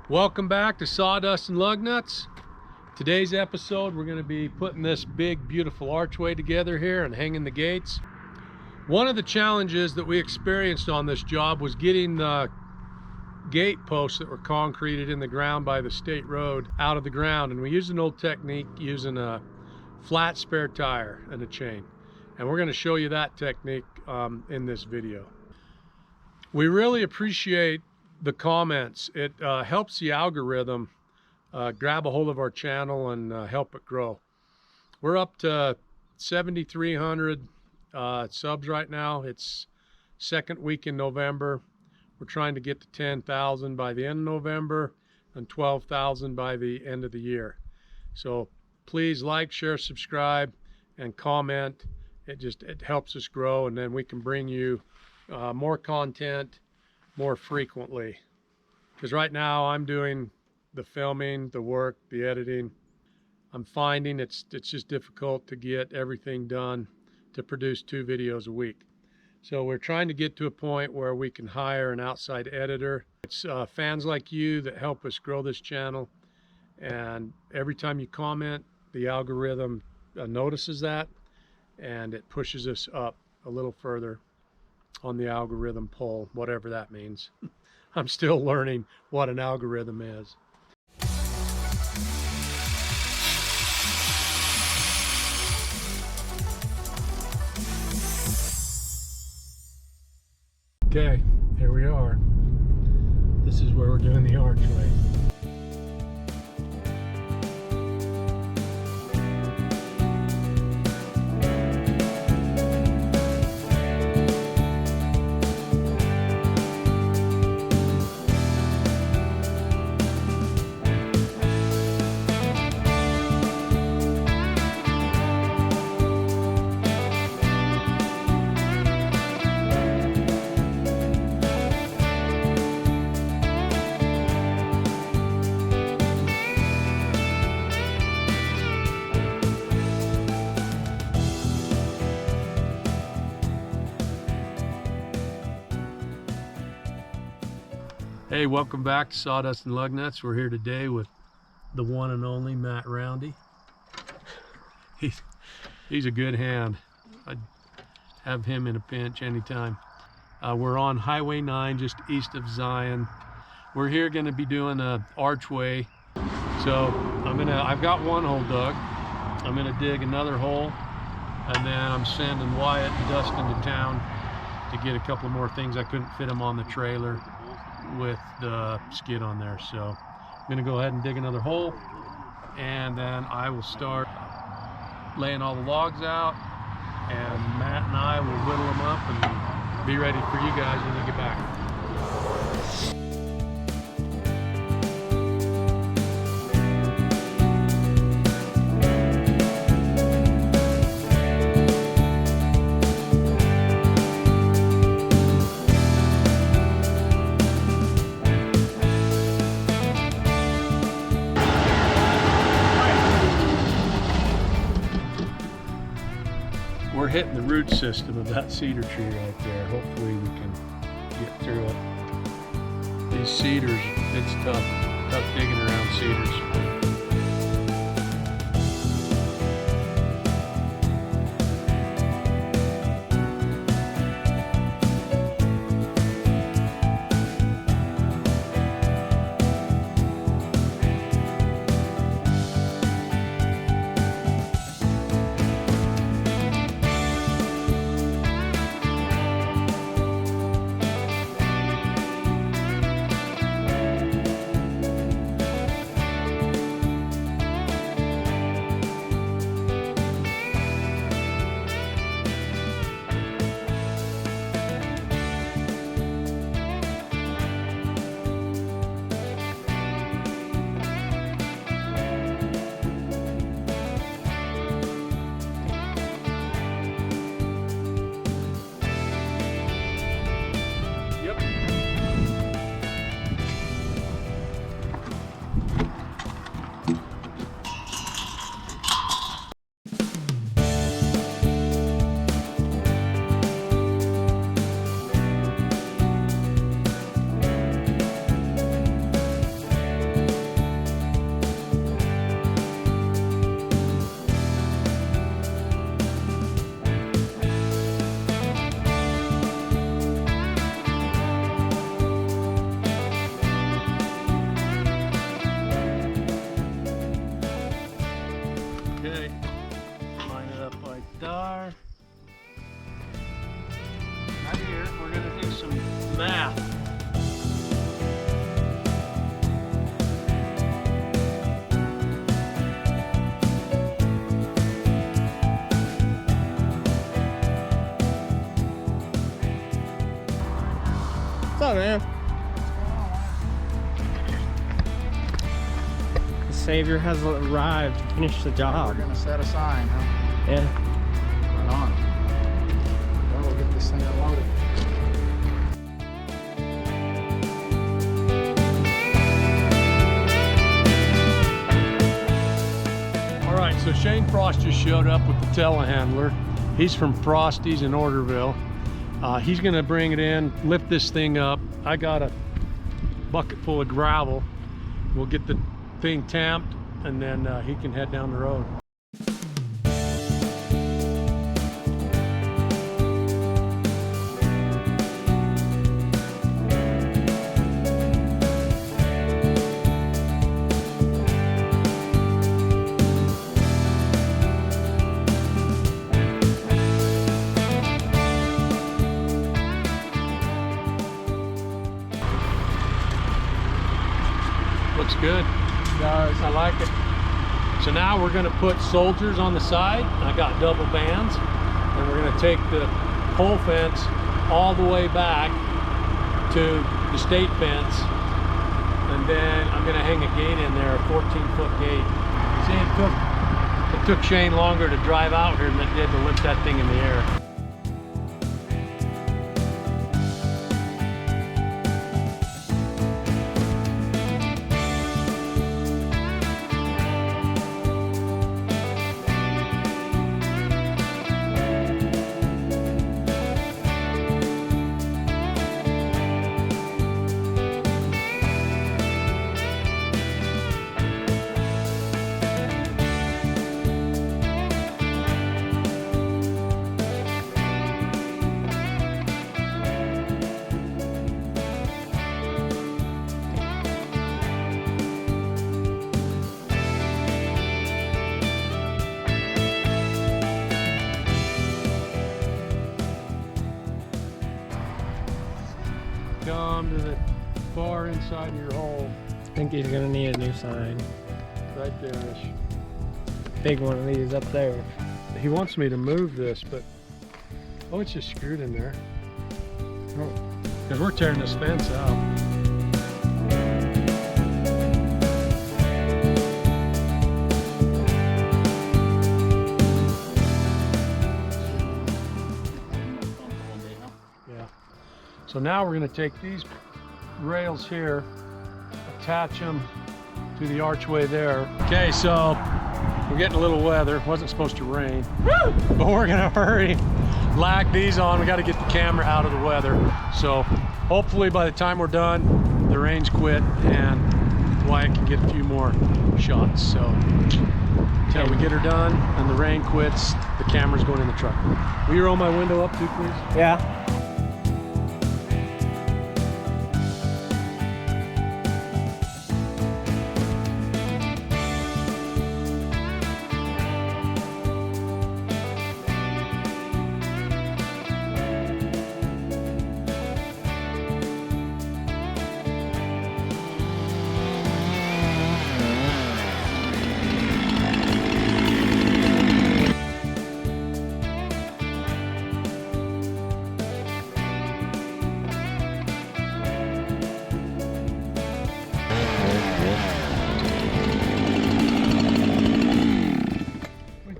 Welcome back to Sawdust and Lug Nuts. Today's episode, we're going to be putting this big, beautiful archway together here and hanging the gates. One of the challenges that we experienced on this job was getting the gate posts that were concreted in the ground by the state road out of the ground. And we used an old technique using a flat spare tire and a chain. And we're going to show you that technique in this video. We really appreciate the comments. It helps the algorithm grab a hold of our channel and help it grow. We're up to 7,300 subs right now. It's second week in November. We're trying to get to 10,000 by the end of November and 12,000 by the end of the year. So please like, share, subscribe, and comment. It helps us grow, and then we can bring you more content more frequently, because right now I'm doing the filming, the work, the editing. I'm finding it's just difficult to get everything done to produce 2 videos a week. So we're trying to get to a point where we can hire an outside editor. It's fans like you that help us grow this channel, and every time you comment, the algorithm notices that, and it pushes us up a little further on the algorithm poll, whatever that means. I'm still learning what an algorithm is. Okay, here we are. This is where we're doing the archway. Hey, welcome back to Sawdust and Lug Nuts. We're here today with the one and only Matt Roundy. He's a good hand. I'd have him in a pinch anytime. We're on Highway 9, just east of Zion. We're here going to be doing an archway. So I've got one hole dug. I'm gonna dig another hole, and then I'm sending Wyatt and Dustin to town to get a couple more things. I couldn't fit them on the trailer with the skid on there, so I'm gonna go ahead and dig another hole, and then I will start laying all the logs out, and Matt and I will whittle them up and be ready for you guys when we get back. We're hitting the root system of that cedar tree right there. Hopefully we can get through it. These cedars, it's tough digging around cedars. Savior has arrived to finish the job. We're gonna set a sign, huh? Yeah. Right on. Well, we'll get this thing unloaded. All right, so Shane Frost just showed up with the telehandler. He's from Frosty's in Orderville. He's gonna bring it in, lift this thing up. I got a bucket full of gravel. We'll get the thing tamped, and then he can head down the road. Looks good. Does. I like it. So now we're gonna put soldiers on the side. I got double bands, and we're gonna take the pole fence all the way back to the state fence, and then I'm gonna hang a gate in there, a 14-foot gate. See, it took Shane longer to drive out here than it did to lift that thing in the air. Come to the far inside of your hole. I think he's gonna need a new sign. Right there-ish. Big one of these up there. He wants me to move this, but oh, it's just screwed in there. Because we're tearing this fence out. Yeah. So now we're going to take these rails here, attach them to the archway there. Okay, so we're getting a little weather. It wasn't supposed to rain. Woo! But we're gonna hurry, lag these on. We got to get the camera out of the weather. So hopefully by the time we're done, the rain's quit and Wyatt can get a few more shots. So until we get her done and the rain quits, the camera's going in the truck. Will you roll my window up too, please? Yeah.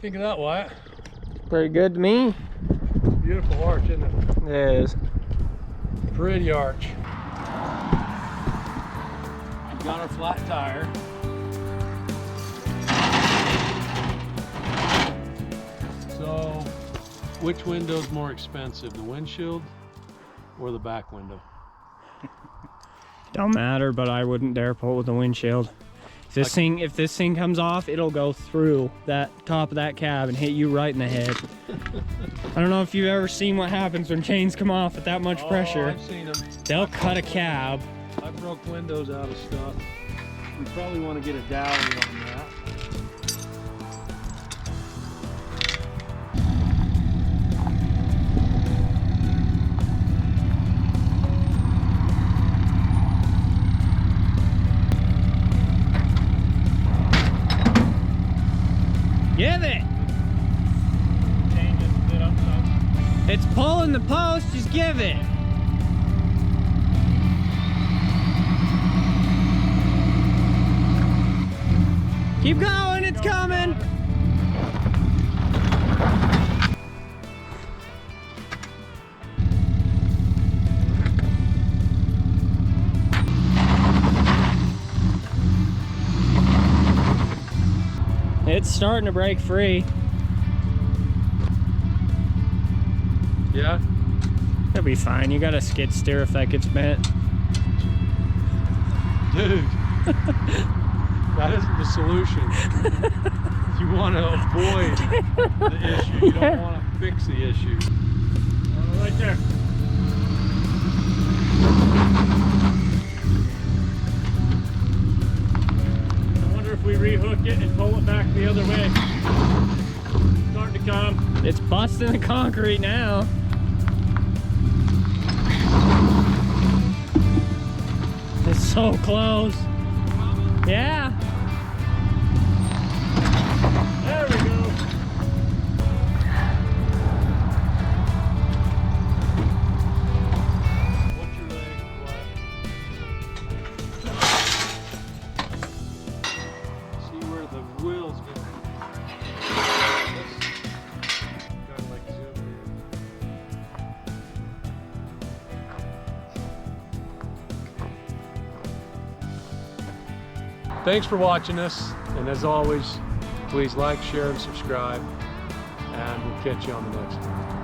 Think of that, Wyatt. Pretty good to me. Beautiful arch, isn't it? It is. Pretty arch. We've got our flat tire. So, which window's more expensive, the windshield or the back window? Don't matter, but I wouldn't dare pull it with the windshield. If this thing comes off, it'll go through that top of that cab and hit you right in the head. I don't know if you've ever seen what happens when chains come off at that much pressure. I've seen them. They'll cut a cab. I broke windows out of stuff. We probably want to get a dowry on that. Give it! It's pulling the post, just give it! Keep going, it's coming. It's starting to break free. Yeah? It'll be fine. You got a skid steer if that gets bent. Dude, that isn't the solution. You want to avoid the issue. You don't want to fix the issue. Right there. I wonder if we rehook it and pull it back the other way. It's starting to come. It's busting the concrete now. It's so close. Yeah. There we go. What's your leg flat? See where the wheel's going. Kind of like zoom in. Thanks for watching us, and as always, please like, share, and subscribe, and we'll catch you on the next one.